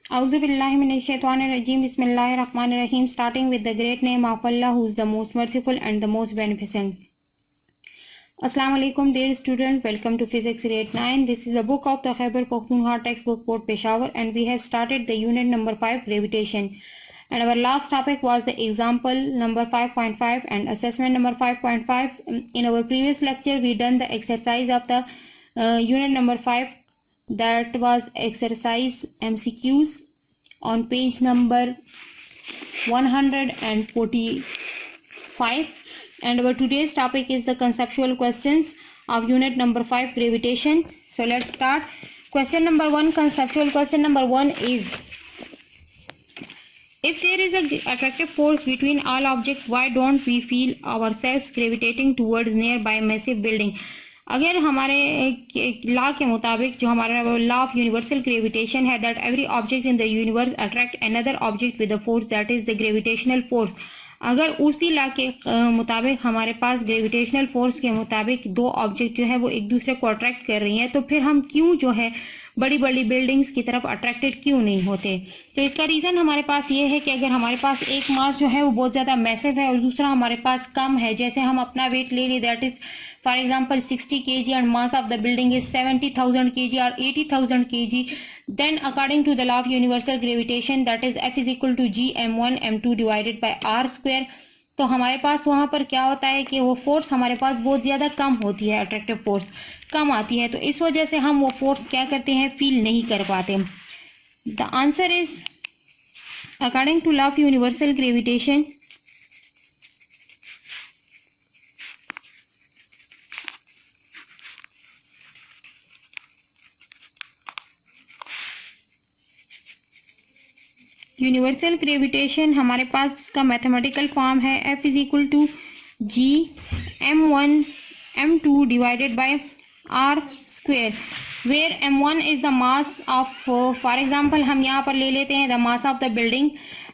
Auzubillahiminash-shaytanir-rajim. Bismillahir-rahmanir-rahim. Starting with the great name of Allah, who is the most merciful and the most beneficent. Assalamu alaikum, dear student. Welcome to Physics Grade 9. This is the book of the Khyber Pakhtunkhwa textbook, Port Peshawar, and we have started the unit number 5, gravitation. And our last topic was the example number 5.5 and assessment number 5.5. In our previous lecture, we done the exercise of the unit number 5. That was exercise MCQs on page number 145, and our today's topic is the conceptual questions of unit number 5, gravitation. So let's start. Question number 1, conceptual question number 1 is, if there is a attractive force between all objects, why don't we feel ourselves gravitating towards nearby massive building? अगर हमारे law के मुताबिक जो हमारा law of universal gravitation है, that every object in the universe attract another object with the force that is the gravitational force, अगर उसी law के मुताबिक हमारे पास ग्रेविटेशनल फोर्स के मुताबिक दो ऑब्जेक्ट जो है वो एक दूसरे को अट्रैक्ट कर रही हैं, तो फिर हम क्यों जो है बड़ी बड़ी बिल्डिंग्स की तरफ अट्रैक्टेड क्यों नहीं होते? तो इसका रीज़न हमारे पास ये है कि अगर हमारे पास एक मास जो है वो बहुत ज़्यादा मैसिव है और दूसरा हमारे पास कम है, जैसे हम अपना वेट ले लें, that is for example 60 kg and mass of the building is 70,000 kg or 80,000 kg, then according to the law of universal gravitation, that is F is equal to G m1 m2 divided by r square. तो हमारे पास वहाँ पर क्या होता है कि वो force हमारे पास बहुत ज़्यादा कम होती है, अट्रैक्टिव फोर्स कम आती है, तो इस वजह से हम वो फोर्स क्या करते हैं, फील नहीं कर पाते. The answer is according to law of universal gravitation, universal gravitation हमारे पास इसका मैथमेटिकल फॉर्म है F is equal to G m1 m2 divided by r square, where m1 is the mass of, for example हम यहाँ पर ले लेते हैं the mass of the building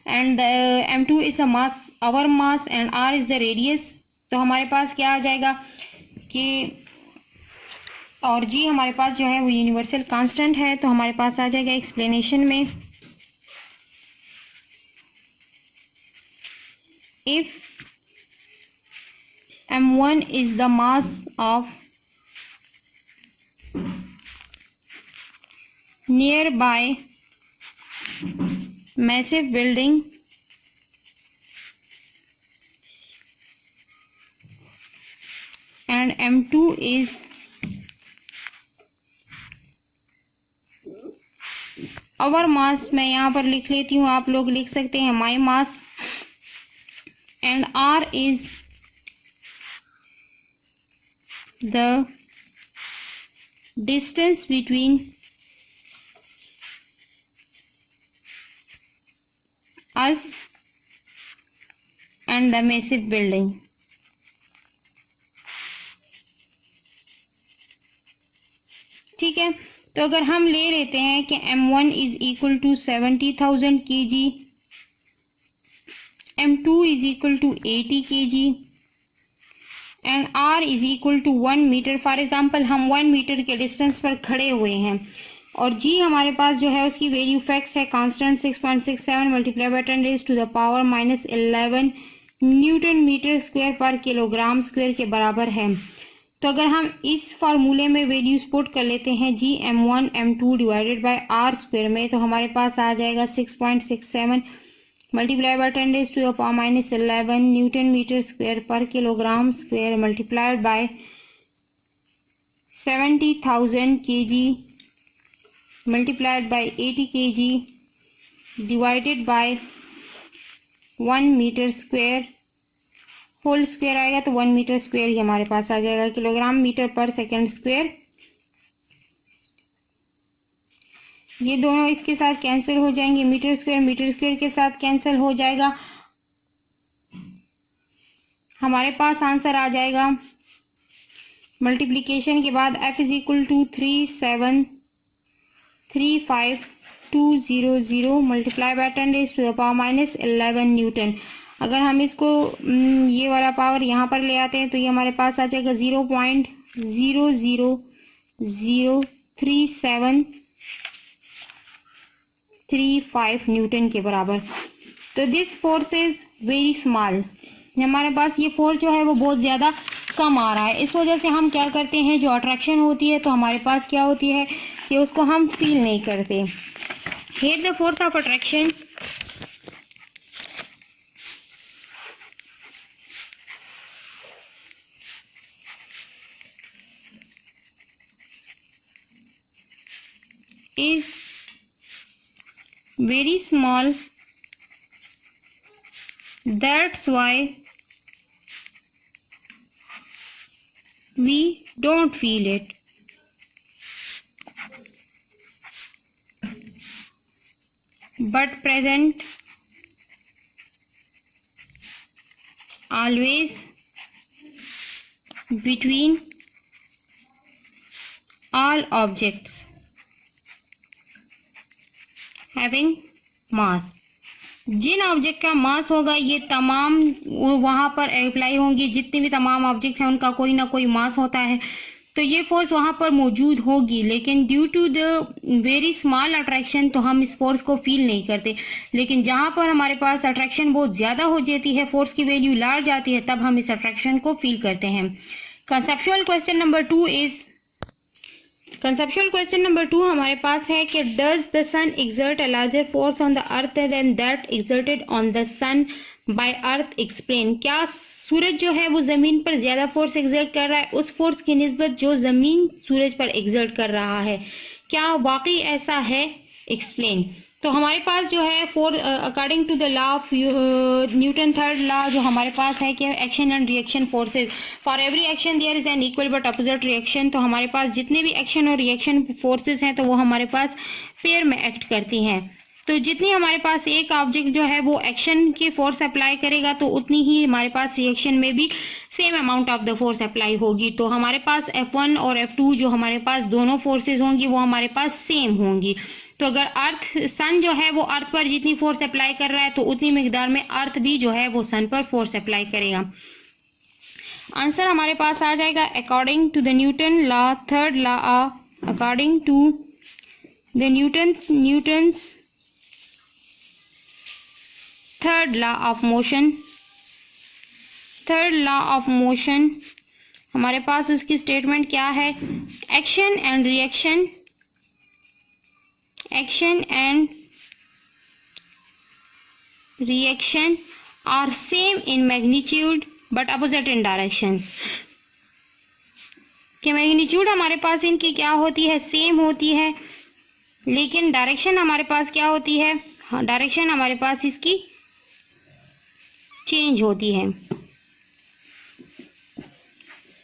and m2 is the mass our mass and r is the radius. तो हमारे पास क्या आ जाएगा कि, और g हमारे पास जो है वो यूनिवर्सल कांस्टेंट है, तो हमारे पास आ जाएगा एक्सप्लेनेशन में, if m1 is the mass of nearby massive building and m2 is our mass, मैं यहाँ पर लिख लेती हूँ, आप लोग लिख सकते हैं my mass, and r is the distance between us and the massive building. ठीक है, तो अगर हम ले लेते हैं कि m1 is equal to 70,000 kg, m2 is equal to 80 kg and r is equal to 1 metre. For example हम 1 मीटर के डिस्टेंस पर खड़े हुए हैं और g हमारे पास जो है उसकी वैल्यू फिक्स है, constant 6.67 multiply by 10 raise to the power -11 newton metre square per kilogram square के बराबर है. तो अगर हम इस फार्मूले में वैल्यूज पुट कर लेते हैं G m1 m2 divided by r square में, तो हमारे पास आ जाएगा 6.67 multiply by 10 raise to the power -11 newton metre square per kilogram square multiplied by 70,000 kg multiplied by 80 kg divided by 1 metre square whole square आएगा, तो 1 metre square ही हमारे पास आ जाएगा, किलोग्राम मीटर पर सेकेंड स्क्वायर. ये दोनों इसके साथ कैंसिल हो जाएंगे, मीटर स्क्वायर के साथ कैंसिल हो जाएगा, हमारे पास आंसर आ जाएगा मल्टीप्लिकेशन के बाद F is equal to 3735200 multiply by 10 raise to the power -11 newton. अगर हम इसको ये वाला पावर यहाँ पर ले आते हैं तो ये हमारे पास आ जाएगा 0.00037 0.35 न्यूटन के बराबर। तो this force is very small, हमारे पास ये फोर्स जो है वो बहुत ज़्यादा कम आ रहा है। इस वजह से हम क्या करते हैं, जो अट्रैक्शन होती है तो हमारे पास क्या होती है कि उसको हम फील नहीं करते। Here the force of attraction is very small, that's why we don't feel it. But present always between all objects having mass. जिन ऑब्जेक्ट का मास होगा ये तमाम वहाँ पर अप्लाई होंगी, जितने भी तमाम ऑब्जेक्ट हैं उनका कोई ना कोई मास होता है, तो ये फोर्स वहाँ पर मौजूद होगी। लेकिन due to the very small attraction तो हम इस फोर्स को फील नहीं करते। लेकिन जहाँ पर हमारे पास अट्रैक्शन बहुत ज़्यादा हो जाती है, फोर्स की वैल्यू लार्ज आती है, तब हम इस अट्रैक्शन को फील करते हैं। Conceptual question number 2 is, conceptual question number 2 हमारे पास है कि does the sun exert a larger force on the earth than that exerted on the sun by earth, explain. क्या सूरज जो है वो जमीन पर ज्यादा फोर्स एक्सर्ट कर रहा है उस फोर्स की निस्बत जो जमीन सूरज पर एक्सर्ट कर रहा है, क्या वाकई ऐसा है, एक्सप्लेन। तो हमारे पास जो है according to the law of Newton third law जो हमारे पास है कि action and reaction forces, for every action there is an equal but opposite reaction. तो हमारे पास जितने भी एक्शन और रिएक्शन फोर्सेज हैं तो वो हमारे पास पेयर में एक्ट करती हैं। तो जितनी हमारे पास एक ऑब्जेक्ट जो है वो एक्शन की फोर्स अप्लाई करेगा तो उतनी ही हमारे पास रिएक्शन में भी same amount of the force apply होगी। तो हमारे पास F1 और F2 जो हमारे पास दोनों फोर्सेज होंगी वो हमारे पास सेम होंगी। तो अगर सन जो है वो अर्थ पर जितनी फोर्स अप्लाई कर रहा है तो उतनी मिकदार में अर्थ भी जो है वो सन पर फोर्स अप्लाई करेगा। आंसर हमारे पास आ जाएगा according to the Newton law third law, according to the Newton's third law of motion. Third law of motion हमारे पास उसकी स्टेटमेंट क्या है, action and reaction, action and reaction are same in magnitude but opposite in direction. कि magnitude हमारे पास इनकी क्या होती है, सेम होती है, लेकिन डायरेक्शन हमारे पास क्या होती है, डायरेक्शन हमारे पास इसकी चेंज होती है।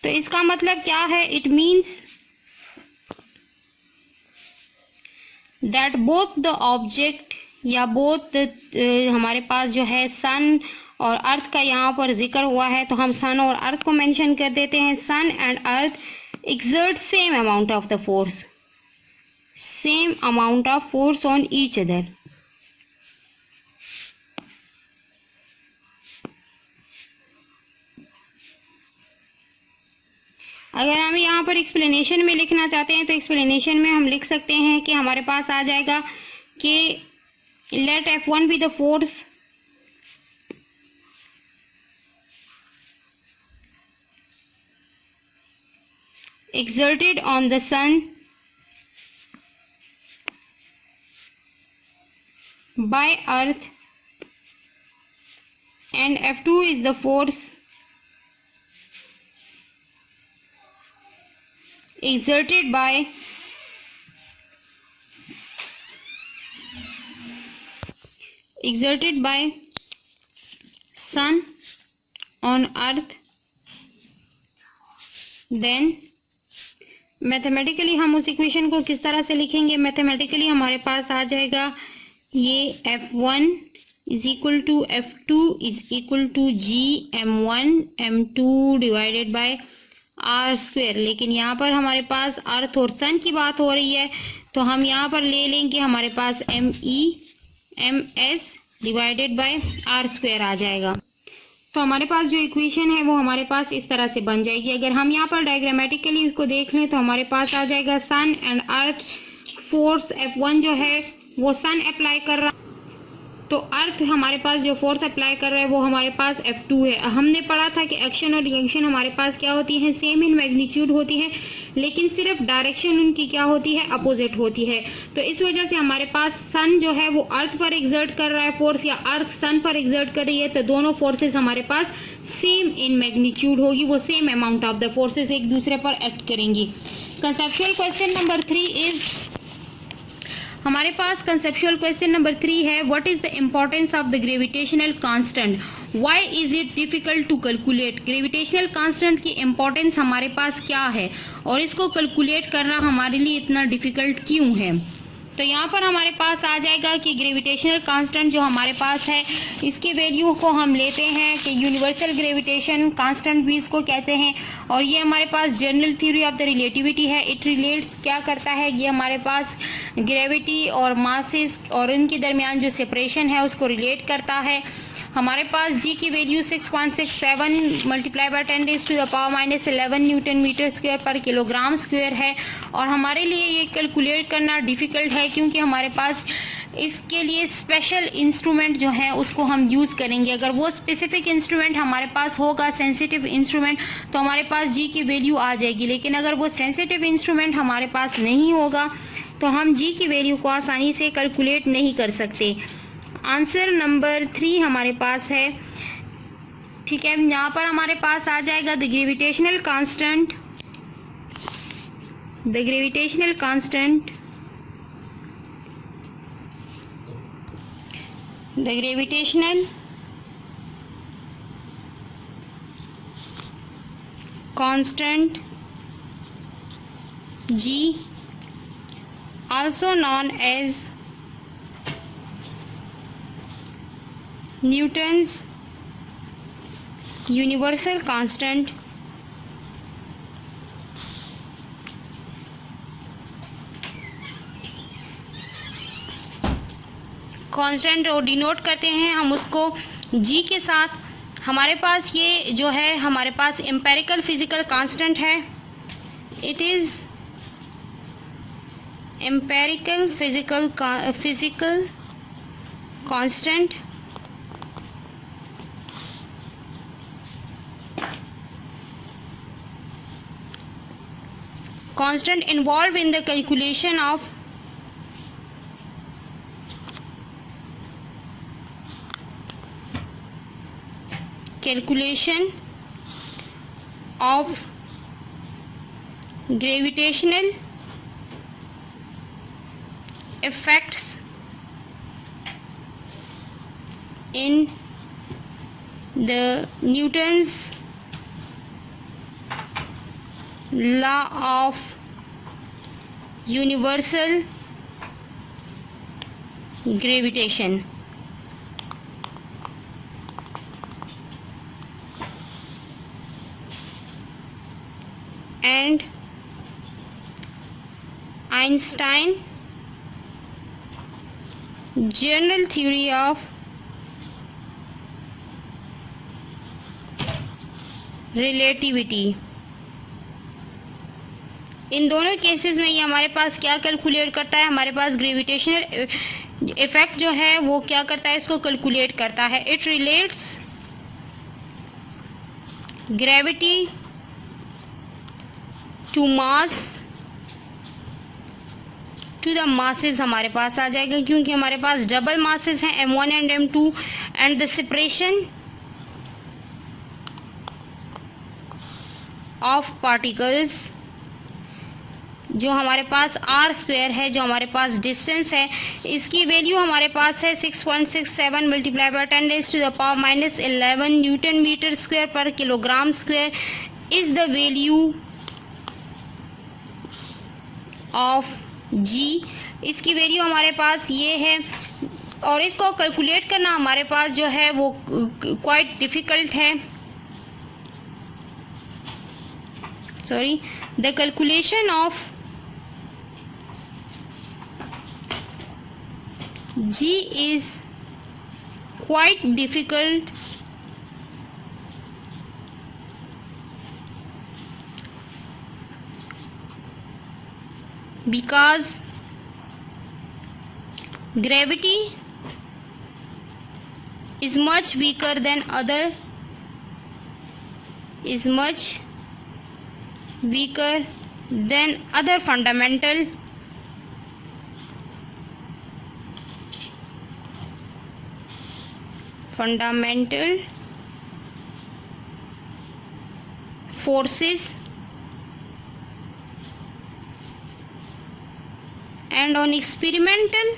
तो इसका मतलब क्या है, it means that both the object या बोथ हमारे पास जो है सन और अर्थ का यहाँ पर जिक्र हुआ है तो हम सन और अर्थ को मेंशन कर देते हैं। Sun and earth exert same amount of the force, same amount of force on each other. अगर हम यहाँ पर एक्सप्लेनेशन में लिखना चाहते हैं तो एक्सप्लेनेशन में हम लिख सकते हैं कि हमारे पास आ जाएगा कि let F1 be the force exerted on the sun by earth and F2 is the force exerted by sun on earth। Then mathematically हम उस इक्वेशन को किस तरह से लिखेंगे, मैथमेटिकली हमारे पास आ जाएगा ये F1 is equal to F2 is equal to GM1 M2 divided by R square. लेकिन यहाँ पर हमारे पास अर्थ और सन की बात हो रही है तो हम यहाँ पर ले लेंगे हमारे पास MS divided by R square आ जाएगा। तो हमारे पास जो इक्वेशन है वो हमारे पास इस तरह से बन जाएगी। अगर हम यहाँ पर डायग्रामेटिकली इसको देख लें तो हमारे पास आ जाएगा सन एंड अर्थ फोर्स F1 जो है वो सन अप्लाई कर रहा, तो अर्थ हमारे पास जो फोर्स अप्लाई कर रहा है वो हमारे पास F2 है। हमने पढ़ा था कि एक्शन और रिएक्शन हमारे पास क्या होती है, सेम इन मैग्नीट्यूड होती है, लेकिन सिर्फ डायरेक्शन उनकी क्या होती है, अपोजिट होती है। तो इस वजह से हमारे पास सन जो है वो अर्थ पर एग्जर्ट कर रहा है फोर्स, या अर्थ सन पर एग्जर्ट कर रही है, तो दोनों फोर्सेस हमारे पास सेम इन मैग्नीट्यूड होगी, वो same amount of the forces एक दूसरे पर एक्ट करेंगी। कंसेप्चुअल क्वेश्चन नंबर 3 इज, हमारे पास कंसेप्चुअल क्वेश्चन नंबर 3 है, what is the importance of the gravitational constant, why is it difficult to calculate. Gravitational constant की importance हमारे पास क्या है और इसको कैलकुलेट करना हमारे लिए इतना डिफिकल्ट क्यों है। तो यहाँ पर हमारे पास आ जाएगा कि ग्रेविटेशनल कांस्टेंट जो हमारे पास है, इसकी वैल्यू को हम लेते हैं कि यूनिवर्सल ग्रेविटेशन कांस्टेंट भी इसको कहते हैं, और ये हमारे पास general theory of the relativity है। इट रिलेट्स क्या करता है, ये हमारे पास ग्रेविटी और मासेस और इनके दरमियान जो सेपरेशन है उसको रिलेट करता है। हमारे पास जी की value 6.67 multiply by 10⁻⁻11 newton metre square per kilogram square है, और हमारे लिए ये कैलकुलेट करना डिफ़िकल्ट है क्योंकि हमारे पास इसके लिए स्पेशल इंस्ट्रूमेंट जो है उसको हम यूज़ करेंगे। अगर वो स्पेसिफिक इंस्ट्रूमेंट हमारे पास होगा, सेंसिटिव इंस्ट्रूमेंट, तो हमारे पास जी की वैल्यू आ जाएगी, लेकिन अगर वो सेंसिटिव इंस्ट्रूमेंट हमारे पास नहीं होगा तो हम जी की वैल्यू को आसानी से कैलकुलेट नहीं कर सकते। आंसर नंबर 3 हमारे पास है, ठीक है। यहाँ पर हमारे पास आ जाएगा the gravitational constant, the gravitational constant, the gravitational constant ji, also known as Newton's universal constant, constant और डिनोट करते हैं हम उसको जी के साथ। हमारे पास ये जो है हमारे पास एम्पेरिकल फिजिकल कांस्टेंट है, it is empirical physical constant, constant involved in the calculation of gravitational effects in the Newton's law of universal gravitation। and Einstein general theory of relativity। इन दोनों केसेस में ये हमारे पास क्या कैलकुलेट करता है, हमारे पास ग्रेविटेशनल इफेक्ट जो है वो क्या करता है, इसको कैलकुलेट करता है। It relates gravity to mass to the masses हमारे पास आ जाएगा, क्योंकि हमारे पास डबल मासेस हैं m1 and m2, and the separation of particles जो हमारे पास आर स्क्वायर है, जो हमारे पास डिस्टेंस है, इसकी वैल्यू हमारे पास है 6.67 multiply by 10⁻⁻11 newton metre square per kilogram square is the value of G. इसकी वैल्यू हमारे पास ये है, और इसको कैलकुलेट करना हमारे पास जो है वो क्वाइट डिफ़िकल्ट है। Sorry, the calculation of G is quite difficult because gravity is much weaker than other fundamental forces, and on experimental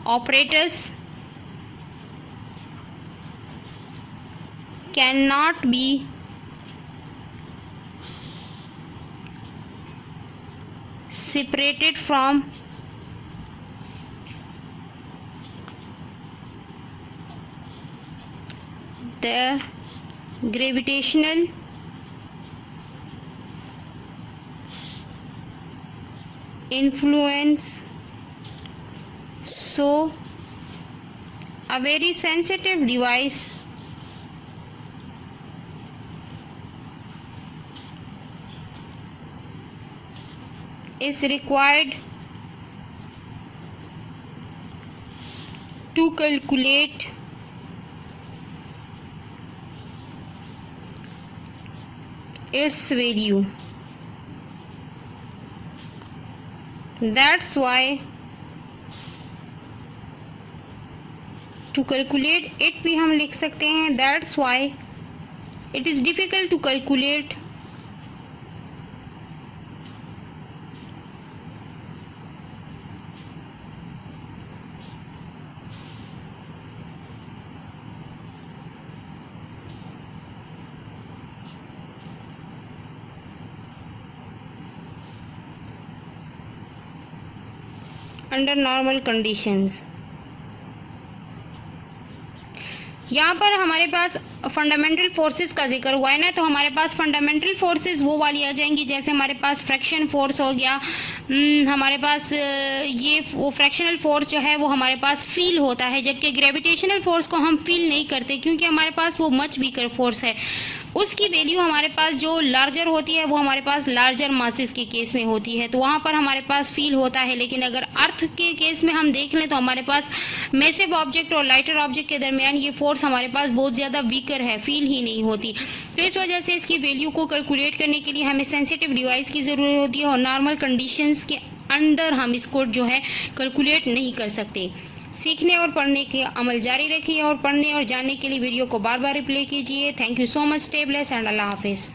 operators cannot be separated from the gravitational influence. So a very sensitive device is required to calculate its value. That's why to calculate it भी हम लिख सकते हैं, that's why it is difficult to calculate under normal conditions. यहाँ पर हमारे पास fundamental forces का जिक्र हुआ है ना, तो हमारे पास फंडामेंटल फोर्सेस वो वाली आ जाएंगी जैसे हमारे पास फ्रैक्शन फोर्स हो गया, हमारे पास ये वो फ्रैक्शनल फोर्स जो है वो हमारे पास फील होता है, जबकि ग्रेविटेशनल फोर्स को हम फील नहीं करते क्योंकि हमारे पास वो मच वीकर फोर्स है। उसकी वैल्यू हमारे पास जो लार्जर होती है वो हमारे पास लार्जर मासेस के केस में होती है, तो वहाँ पर हमारे पास फील होता है। लेकिन अगर अर्थ के केस में हम देख लें तो हमारे पास मैसिव ऑब्जेक्ट और लाइटर ऑब्जेक्ट के दरमियान ये फोर्स हमारे पास बहुत ज़्यादा वीकर है, फील ही नहीं होती। तो इस वजह से इसकी वैल्यू को कैलकुलेट करने के लिए हमें सेंसिटिव डिवाइस की ज़रूरत होती है और नॉर्मल कंडीशंस के अंडर हम इसको जो है कैलकुलेट नहीं कर सकते। सीखने और पढ़ने के अमल जारी रखिए और पढ़ने और जानने के लिए वीडियो को बार बार रिप्ले कीजिए। Thank you so much. Stay blessed and अल्लाह हाफिज़।